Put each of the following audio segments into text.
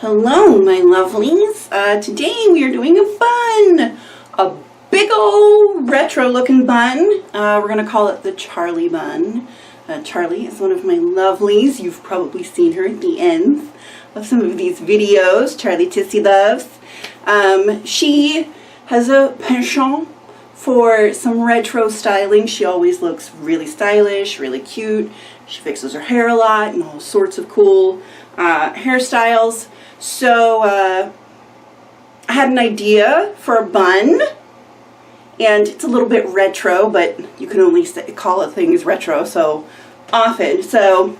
Hello, my lovelies. Today we are doing a bun. A big old retro looking bun. We're going to call it the Charli bun. Charli is one of my lovelies. You've probably seen her at the ends of some of these videos. Charli Tisiloves. She has a penchant for some retro styling. She always looks really stylish, really cute. She fixes her hair a lot and all sorts of cool hairstyles. So I had an idea for a bun, and it's a little bit retro, but you can only call it things retro so often. So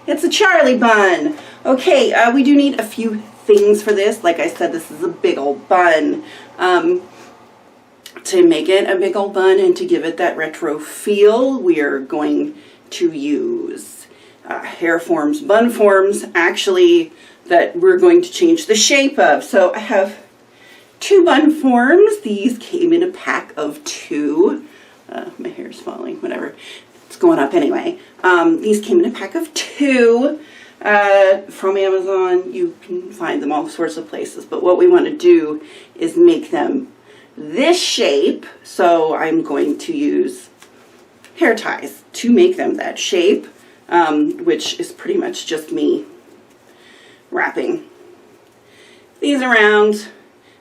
it's a Charli bun. Okay, we do need a few things for this. Like I said, this is a big old bun. To make it a big old bun and to give it that retro feel, we are going to use hair forms, bun forms, actually, that we're going to change the shape of. So I have two bun forms. These came in a pack of 2. My hair's falling, whatever. It's going up anyway. These came in a pack of 2 from Amazon. You can find them all sorts of places. But what we want to do is make them this shape. So I'm going to use hair ties to make them that shape, which is pretty much just me wrapping these around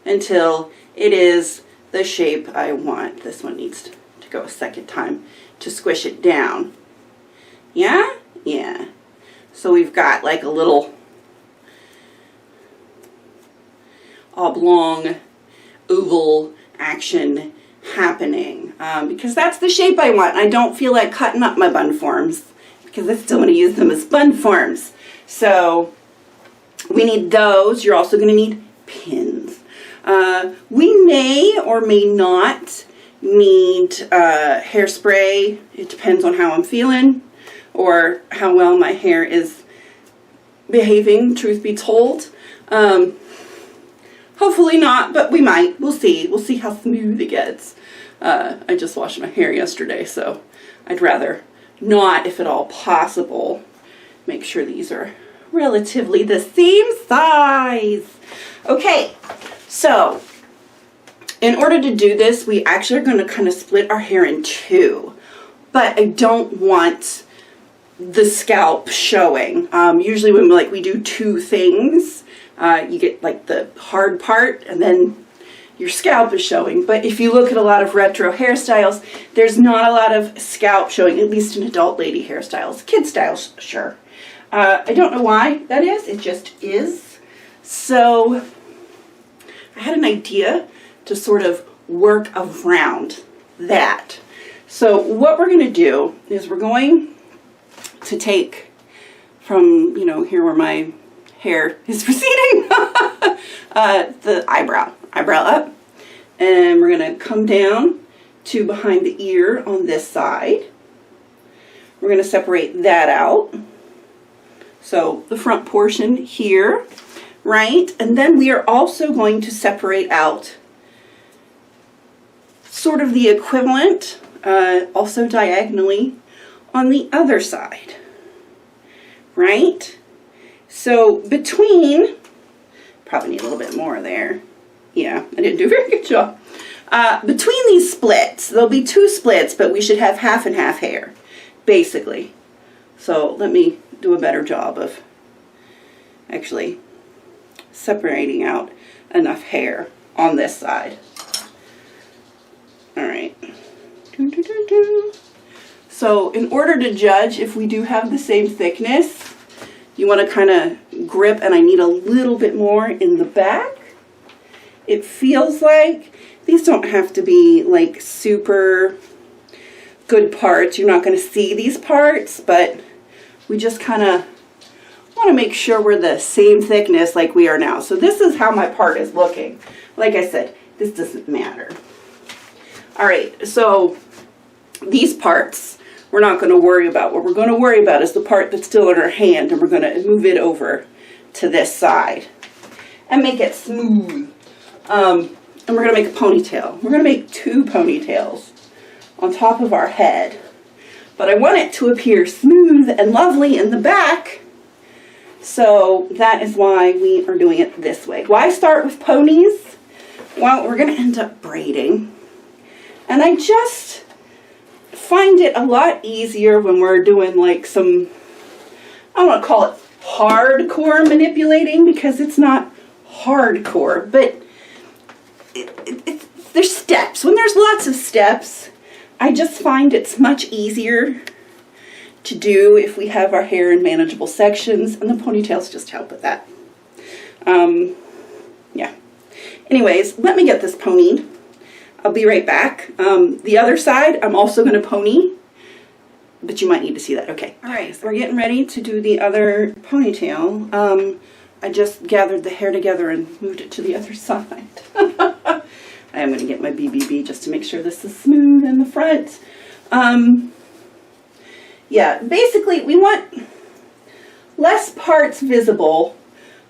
until it is the shape I want. This one needs to go a second time to squish it down. Yeah? Yeah. So we've got like a little oblong oval action happening, because that's the shape I want. I don't feel like cutting up my bun forms because I still want to use them as bun forms. So we need those. You're also going to need pins. We may or may not need hairspray. It depends on how I'm feeling or how well my hair is behaving, truth be told. Hopefully not, but we might. We'll see. We'll see how smooth it gets. I just washed my hair yesterday, so I'd rather not, if at all possible. Make sure these are relatively the same size. Okay, so in order to do this, we actually are going to kind of split our hair in 2. But I don't want the scalp showing. Usually when we do 2 things, you get like the hard part and then your scalp is showing. But if you look at a lot of retro hairstyles, there's not a lot of scalp showing, at least in adult lady hairstyles. Kid styles, sure. I don't know why that is. It just is. So I had an idea to sort of work around that. So what we're going to do is we're going to take from, here where my hair is receding, the eyebrow up, and we're going to come down to behind the ear on this side. We're going to separate that out. So the front portion here, right? And then we are also going to separate out sort of the equivalent, also diagonally, on the other side, right? So between, probably need a little bit more there. Yeah, I didn't do a very good job. Between these splits, there'll be 2 splits, but we should have half and half hair, basically. So let me do a better job of actually separating out enough hair on this side. All right. So in order to judge if we do have the same thickness, you want to kind of grip, and I need a little bit more in the back. It feels like these don't have to be like super good parts. You're not going to see these parts, but we just kind of want to make sure we're the same thickness like we are now. So this is how my part is looking. Like I said, this doesn't matter. All right, so these parts we're not going to worry about. What we're going to worry about is the part that's still in our hand, and we're going to move it over to this side and make it smooth. And we're going to make a ponytail. We're going to make 2 ponytails on top of our head. But I want it to appear smooth and lovely in the back So that is why we are doing it this way. Why start with ponies? Well, we're going to end up braiding. And I just find it a lot easier when we're doing like some, I don't want to call it hardcore manipulating because it's not hardcore, but there's steps. When there's lots of steps, I just find it's much easier to do if we have our hair in manageable sections, and the ponytails just help with that. Yeah. Anyways, let me get this ponied. I'll be right back. The other side, I'm also going to pony, but you might need to see that. Okay. All right, so we're getting ready to do the other ponytail. I just gathered the hair together and moved it to the other side. I am going to get my BBB just to make sure this is smooth in the front. Yeah, basically we want less parts visible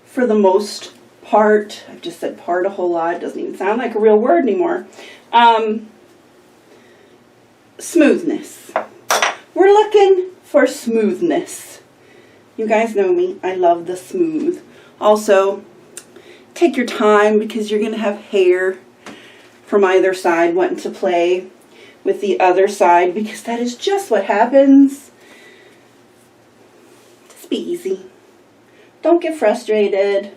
for the most part. I've just said part a whole lot. It doesn't even sound like a real word anymore. Smoothness. We're looking for smoothness. You guys know me. I love the smooth. Also, take your time because you're going to have hair from either side wanting to play with the other side because that is just what happens. Just be easy. Don't get frustrated.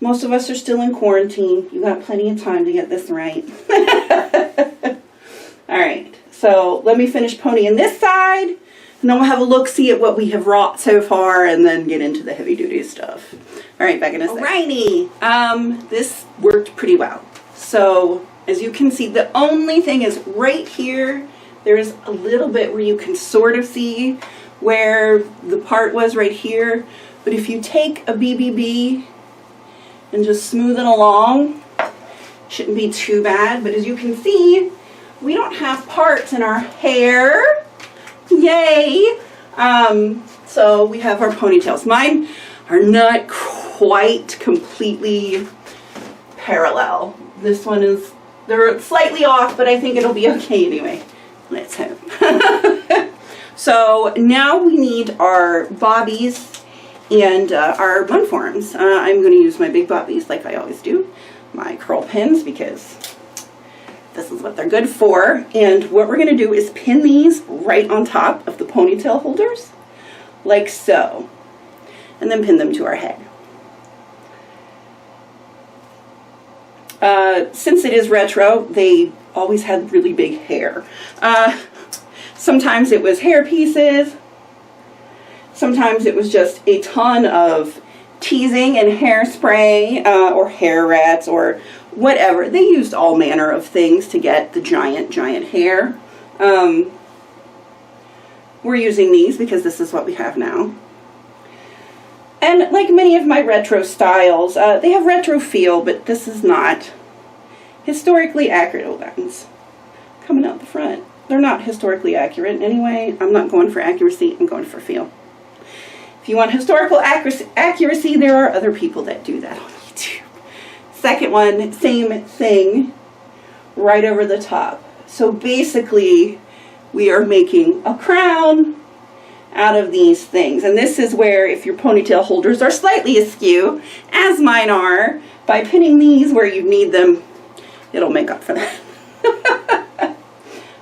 Most of us are still in quarantine. You got plenty of time to get this right. Alright, so let me finish ponying this side, and then we'll have a look-see at what we have wrought so far, and then get into the heavy-duty stuff. Alright, back in a second. Alrighty, this worked pretty well. So, as you can see, the only thing is right here, there's a little bit where you can sort of see where the part was right here. But if you take a BBB and just smooth it along, shouldn't be too bad. But as you can see, we don't have parts in our hair. Yay! So we have our ponytails. Mine are not quite completely parallel. This one is, they're slightly off, but I think it'll be okay anyway. Let's hope. So now we need our bobbies and our bun forms. I'm going to use my big bobbies like I always do. My curl pins because this is what they're good for. And what we're going to do is pin these right on top of the ponytail holders, like so. And then pin them to our head. Since it is retro, they always had really big hair. Sometimes it was hair pieces. Sometimes it was just a ton of teasing and hairspray or hair rats or whatever. They used all manner of things to get the giant hair. We're using these because this is what we have now. And like many of my retro styles, they have retro feel, but this is not historically accurate. Oh, that's coming out the front. They're not historically accurate anyway. I'm not going for accuracy, I'm going for feel. If you want historical accuracy, there are other people that do that on YouTube. Second one, same thing, right over the top. So basically, we are making a crown out of these things. And this is where, if your ponytail holders are slightly askew, as mine are, by pinning these where you need them, it'll make up for that.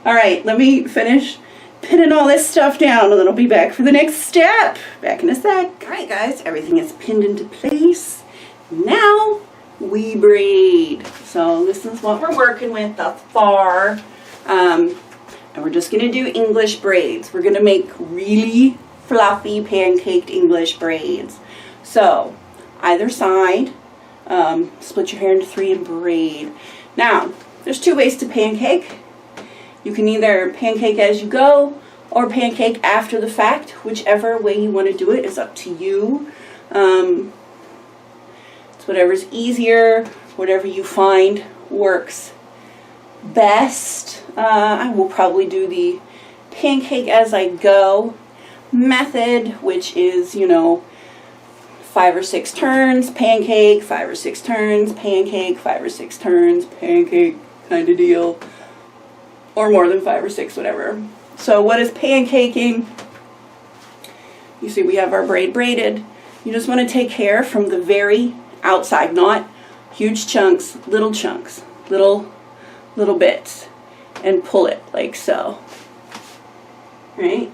Alright, let me finish pinning all this stuff down and then I'll be back for the next step. Back in a sec. Alright guys, everything is pinned into place. Now we braid. So this is what we're working with thus far. And we're just going to do English braids. We're going to make really fluffy pancaked English braids. So either side, split your hair into 3 and braid. Now, there's 2 ways to pancake. You can either pancake as you go or pancake after the fact. Whichever way you want to do it is up to you. It's whatever's easier, whatever you find works best. I will probably do the pancake as I go method, which is, 5 or 6 turns, pancake, 5 or 6 turns, pancake, 5 or 6 turns, pancake kind of deal. Or more than 5 or 6, whatever. So what is pancaking? You see we have our braid braided. You just want to take hair from the very outside, not huge chunks, little bits, and pull it like so. Right?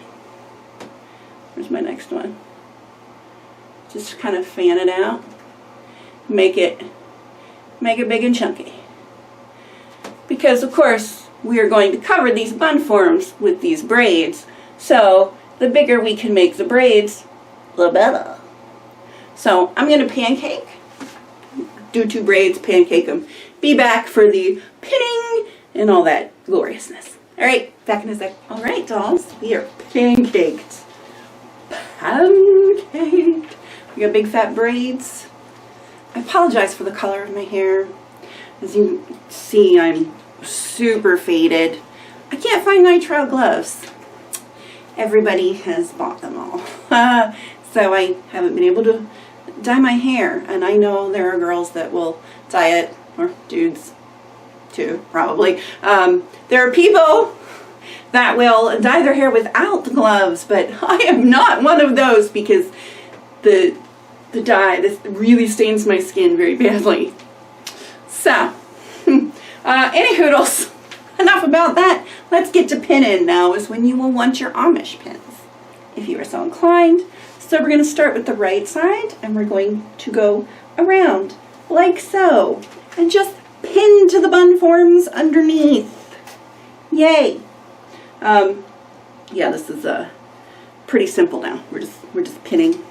Where's my next one? Just kind of fan it out. Make it big and chunky. Because of course we are going to cover these bun forms with these braids, so the bigger we can make the braids, the better. So I'm going to pancake, do 2 braids, pancake them, be back for the pinning and all that gloriousness. Alright, back in a sec. Alright dolls, we are pancaked. Pancaked. We got big fat braids. I apologize for the color of my hair. As you see, I'm super faded. I can't find nitrile gloves. Everybody has bought them all. So I haven't been able to dye my hair. And I know there are girls that will dye it, or dudes too, probably. There are people that will dye their hair without the gloves, but I am not one of those because the dye, this really stains my skin very badly. So, any hoodles, enough about that. Let's get to pinning now, is when you will want your Amish pins, if you are so inclined. So we're going to start with the right side, and we're going to go around like so, and just pin to the bun forms underneath. Yay! Yeah, this is pretty simple now. We're just pinning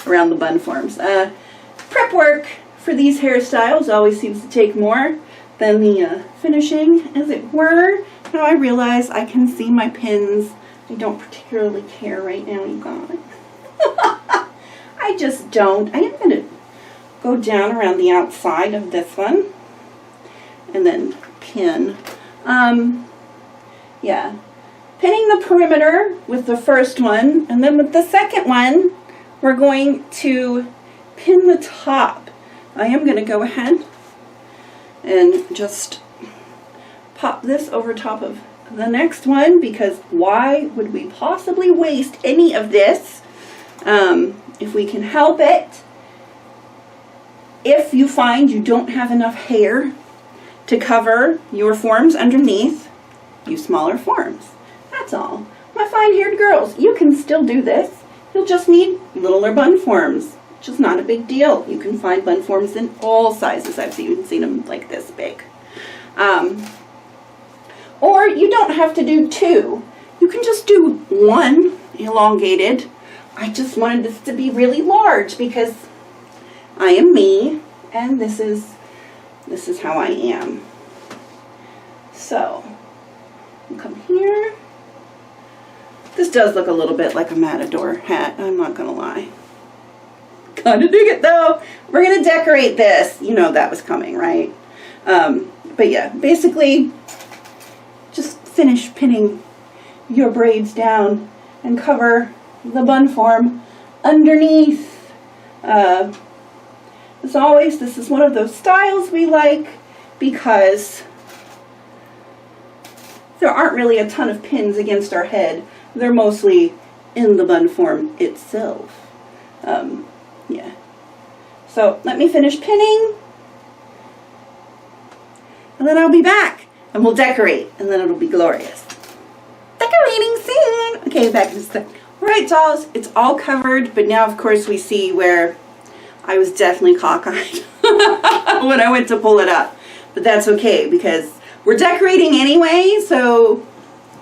around the bun forms. Prep work for these hairstyles always seems to take more than the finishing, as it were. Now I realize I can see my pins. I don't particularly care right now, you guys. I just don't. I am going to go down around the outside of this one and then pin. Yeah. Pinning the perimeter with the first one, and then with the second one, we're going to pin the top. I am going to go ahead and just pop this over top of the next one, because why would we possibly waste any of this if we can help it? If you find you don't have enough hair to cover your forms underneath, use smaller forms. That's all. My fine-haired girls, you can still do this. You'll just need littler bun forms, which is not a big deal. You can find bun forms in all sizes. I've even seen them like this big. Or you don't have to do 2. You can just do 1 elongated. I just wanted this to be really large because I am me, and this is how I am. So, I'll come here. This does look a little bit like a matador hat, I'm not gonna lie. Kinda dig it though. We're gonna decorate this. You know that was coming, right? But yeah, basically, just finish pinning your braids down and cover the bun form underneath. As always, this is one of those styles we like because there aren't really a ton of pins against our head. They're mostly in the bun form itself. Yeah. So let me finish pinning, and then I'll be back, and we'll decorate, and then it'll be glorious. Decorating soon! Okay, back in a sec. Alright, dolls, it's all covered, but now, of course, we see where I was definitely cockeyed when I went to pull it up. But that's okay, because we're decorating anyway, so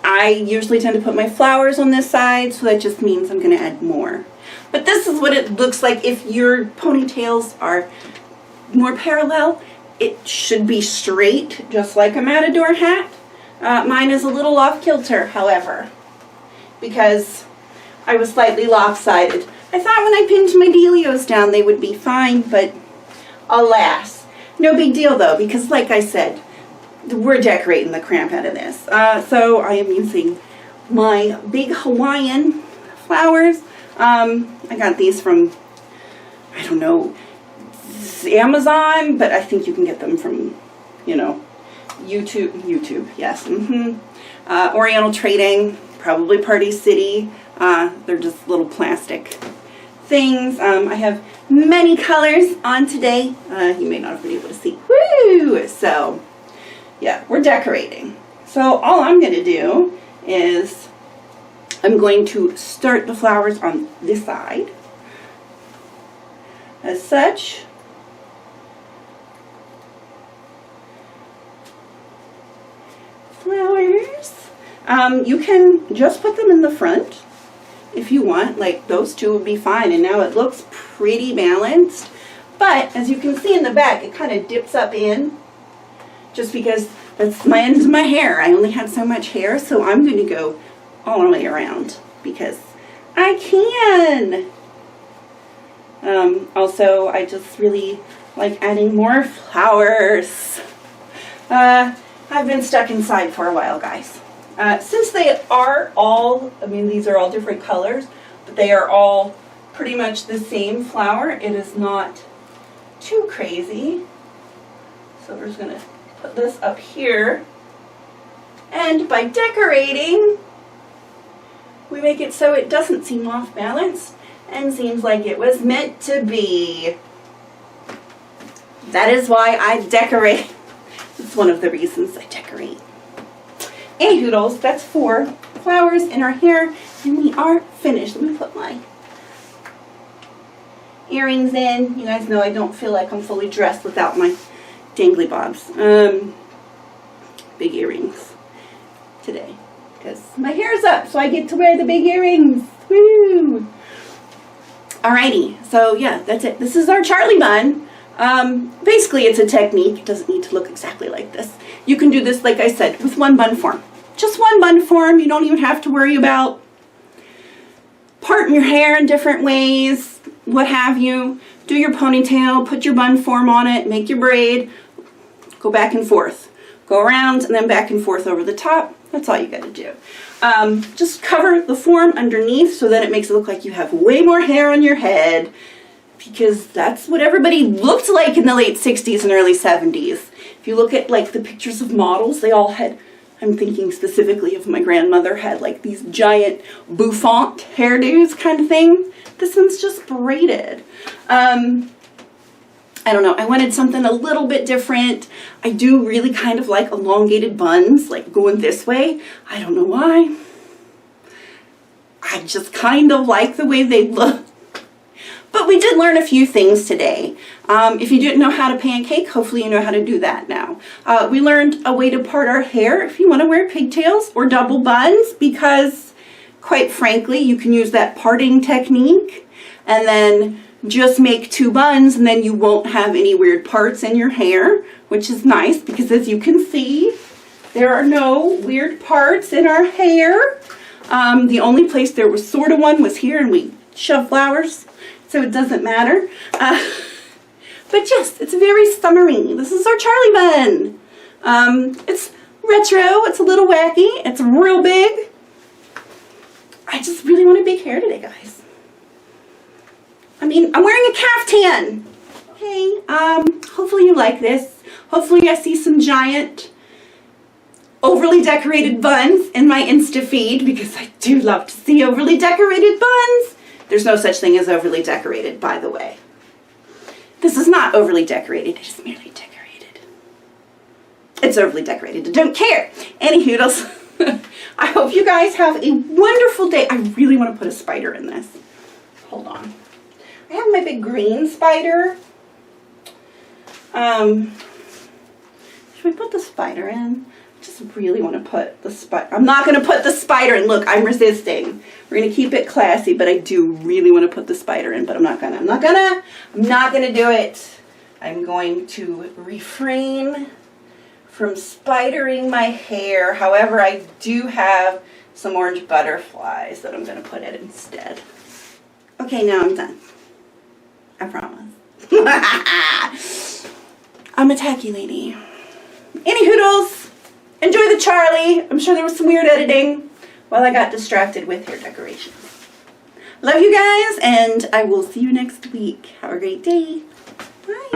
I usually tend to put my flowers on this side, so that just means I'm going to add more. But this is what it looks like if your ponytails are more parallel. It should be straight, just like a matador hat. Mine is a little off kilter, however, because I was slightly lopsided. I thought when I pinned my dealios down they would be fine, but alas. No big deal though, because like I said, we're decorating the crap out of this. So I am using my big Hawaiian flowers. I got these from, I don't know, Amazon, but I think you can get them from, you know, YouTube, yes. Oriental Trading, probably Party City. They're just little plastic things. I have many colors on today. You may not have been able to see. Woo! So, yeah, we're decorating. So all I'm going to do is I'm going to start the flowers on this side. As such, flowers. You can just put them in the front if you want. Like those two would be fine. And now it looks pretty balanced. But as you can see in the back, it kind of dips up in just because that's my end of my hair. I only have so much hair, so I'm going to go all the way around because I can. Also, I just really like adding more flowers. I've been stuck inside for a while, guys. Since they are all, I mean, these are all different colors, but they are all pretty much the same flower. It is not too crazy. So we're just going to put this up here. And by decorating, we make it so it doesn't seem off balance and seems like it was meant to be. That is why I decorate. It's one of the reasons I decorate. And hoodles, that's 4 flowers in our hair, and we are finished. Let me put my earrings in. You guys know I don't feel like I'm fully dressed without my dangly bobs. Big earrings today because my hair's up, so I get to wear the big earrings. Woo! Alrighty, so yeah, that's it. This is our Charli bun. Basically, it's a technique. It doesn't need to look exactly like this. You can do this, like I said, with one bun form. Just one bun form. You don't even have to worry about parting your hair in different ways, what have you. Do your ponytail, put your bun form on it, make your braid, go back and forth. Go around and then back and forth over the top. That's all you got to do. Just cover the form underneath so that it makes it look like you have way more hair on your head, because that's what everybody looked like in the late 60s and early 70s. If you look at like the pictures of models, they all had, I'm thinking specifically of my grandmother, had like these giant bouffant hairdos kind of thing. This one's just braided. I don't know, I wanted something a little bit different. I do really kind of like elongated buns, like going this way. I don't know why. I just kind of like the way they look. But we did learn a few things today. If you didn't know how to pancake, hopefully you know how to do that now. We learned a way to part our hair if you want to wear pigtails or double buns, because quite frankly, you can use that parting technique and then just make 2 buns, and then you won't have any weird parts in your hair, which is nice because as you can see, there are no weird parts in our hair. The only place there was sort of one was here, and we shoved flowers, so it doesn't matter. But yes, it's very summery. This is our Charli bun. It's retro, it's a little wacky, it's real big. I just really want a big hair today, guys. I mean, I'm wearing a caftan. Okay, hopefully you like this. Hopefully I see some giant, overly decorated buns in my Insta feed, because I do love to see overly decorated buns. There's no such thing as overly decorated, by the way. This is not overly decorated, it is merely decorated. It's overly decorated, I don't care. Any hoodles. I hope you guys have a wonderful day. I really want to put a spider in this. Hold on. I have my big green spider. Should we put the spider in? I just really want to put the spider. I'm not going to put the spider in. Look, I'm resisting. We're going to keep it classy, but I do really want to put the spider in, but I'm not going to. I'm not going to do it. I'm going to refrain from spidering my hair. However, I do have some orange butterflies that I'm going to put in instead. Okay, now I'm done. I promise. I'm a tacky lady. Any hoodles, enjoy the Charli. I'm sure there was some weird editing while I got distracted with hair decorations. Love you guys, and I will see you next week. Have a great day. Bye.